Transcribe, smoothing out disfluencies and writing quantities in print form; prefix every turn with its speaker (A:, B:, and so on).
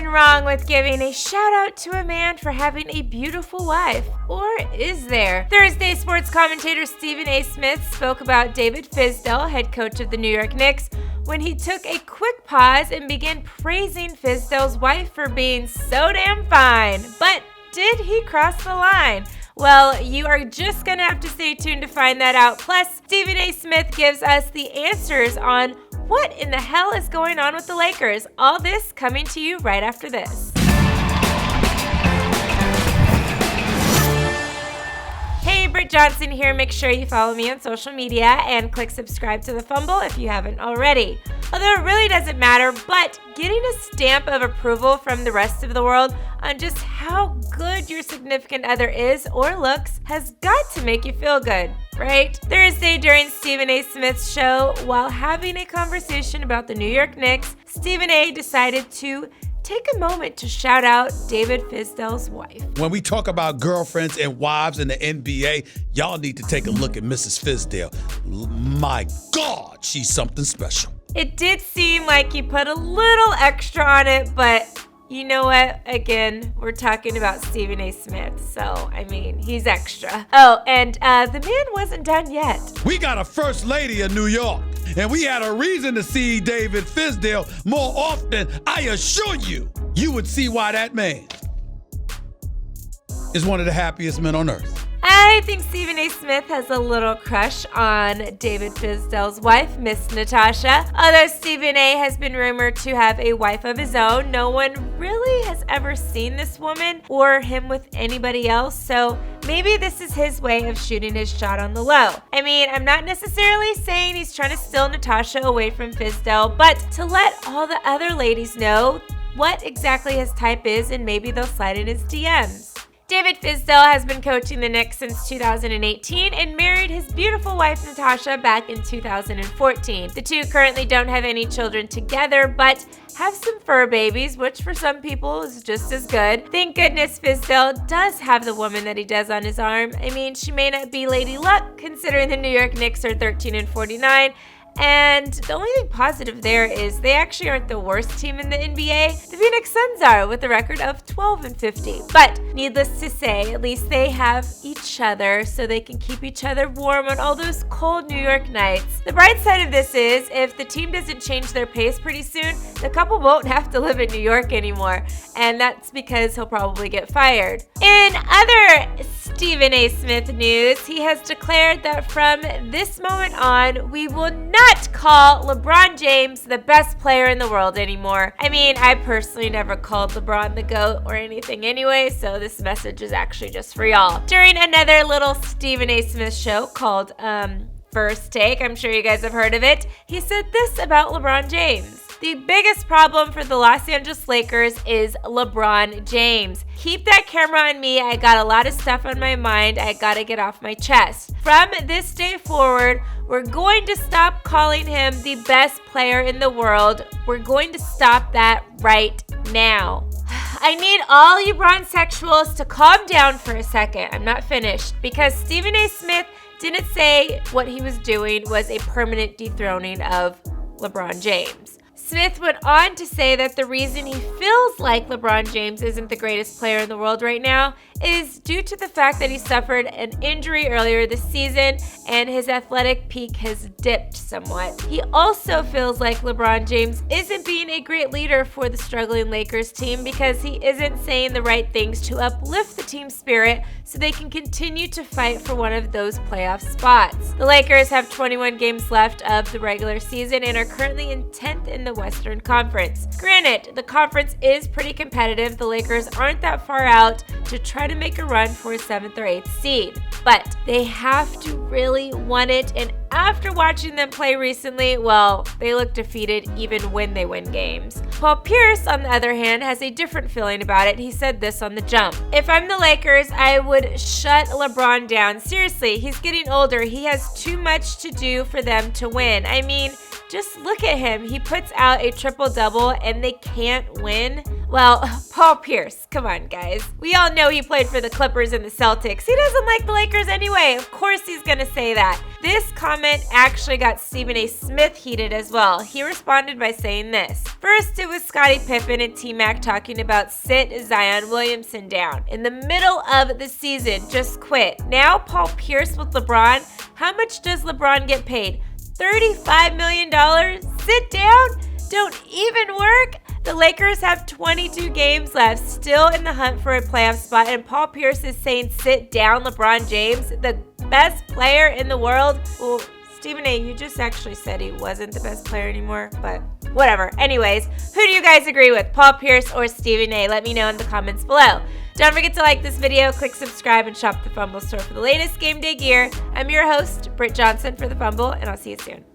A: wrong with giving a shout out to a man for having a beautiful wife. Or is there? Thursday sports commentator Stephen A. Smith spoke about David Fizdale, head coach of the New York Knicks, when he took a quick pause and began praising Fizdale's wife for being so damn fine. But did he cross the line? Well, you are just going to have to stay tuned to find that out. Plus, Stephen A. Smith gives us the answers on what in the hell is going on with the Lakers. All this coming to you right after this. Hey, Britt Johnson here. Make sure you follow me on social media and click subscribe to the Fumble if you haven't already. Although it really doesn't matter, but getting a stamp of approval from the rest of the world on just how good your significant other is or looks has got to make you feel good, right? Thursday during Stephen A. Smith's show, while having a conversation about the New York Knicks, Stephen A. decided to take a moment to shout out David Fizdale's wife.
B: When we talk about girlfriends and wives in the NBA, y'all need to take a look at Mrs. Fizdale. My God, she's something special.
A: It did seem like he put a little extra on it, but you know what? Again, we're talking about Stephen A. Smith, so, I mean, he's extra. Oh, and the man wasn't done yet.
B: We got a first lady in New York, and we had a reason to see David Fizdale more often. I assure you, you would see why that man is one of the happiest men on earth.
A: I think Stephen A. Smith has a little crush on David Fizdale's wife, Miss Natasha. Although Stephen A. has been rumored to have a wife of his own, no one really has ever seen this woman or him with anybody else, so maybe this is his way of shooting his shot on the low. I mean, I'm not necessarily saying he's trying to steal Natasha away from Fizdale, but to let all the other ladies know what exactly his type is, and maybe they'll slide in his DMs. David Fizdale has been coaching the Knicks since 2018 and married his beautiful wife Natasha back in 2014. The two currently don't have any children together, but have some fur babies, which for some people is just as good. Thank goodness Fizdale does have the woman that he does on his arm. I mean, she may not be Lady Luck, considering the New York Knicks are 13-49, and the only thing positive there is they actually aren't the worst team in the NBA. The Phoenix Suns are, with a record of 12-50. But needless to say, at least they have each other so they can keep each other warm on all those cold New York nights. The bright side of this is, if the team doesn't change their pace pretty soon, the couple won't have to live in New York anymore. And that's because he'll probably get fired. In other Stephen A. Smith news, he has declared that from this moment on, we will not call LeBron James the best player in the world anymore. I mean, I personally never called LeBron the GOAT or anything anyway, so this message is actually just for y'all. During another little Stephen A. Smith show called First Take, I'm sure you guys have heard of it, he said this about LeBron James. The biggest problem for the Los Angeles Lakers is LeBron James. Keep that camera on me. I got a lot of stuff on my mind. I gotta get off my chest. From this day forward, we're going to stop calling him the best player in the world. We're going to stop that right now. I need all you bronzexuals to calm down for a second. I'm not finished, because Stephen A. Smith didn't say what he was doing was a permanent dethroning of LeBron James. Smith went on to say that the reason he feels like LeBron James isn't the greatest player in the world right now is due to the fact that he suffered an injury earlier this season and his athletic peak has dipped somewhat. He also feels like LeBron James isn't being a great leader for the struggling Lakers team because he isn't saying the right things to uplift the team's spirit so they can continue to fight for one of those playoff spots. The Lakers have 21 games left of the regular season and are currently in 10th in the Western Conference. Granted, the conference is pretty competitive. The Lakers aren't that far out to try to make a run for a 7th or 8th seed, but they have to really want it, and after watching them play recently, well, they look defeated even when they win games. Paul Pierce, on the other hand, has a different feeling about it. He said this on The Jump. If I'm the Lakers, I would shut LeBron down. Seriously, he's getting older. He has too much to do for them to win. I mean, just look at him. He puts out out a triple-double and they can't win? Well, Paul Pierce, come on, guys. We all know he played for the Clippers and the Celtics. He doesn't like the Lakers anyway. Of course he's gonna say that. This comment actually got Stephen A. Smith heated as well. He responded by saying this. First, it was Scottie Pippen and T-Mac talking about sit Zion Williamson down. In the middle of the season, just quit. Now Paul Pierce with LeBron. How much does LeBron get paid? $35 million? Sit down? Don't even work? The Lakers have 22 games left, still in the hunt for a playoff spot, and Paul Pierce is saying sit down LeBron James, the best player in the world. Well, Stephen A., you just actually said he wasn't the best player anymore, but whatever. Anyways, who do you guys agree with, Paul Pierce or Stephen A.? Let me know in the comments below. Don't forget to like this video, click subscribe, and shop the Fumble store for the latest game day gear. I'm your host, Britt Johnson for the Fumble, and I'll see you soon.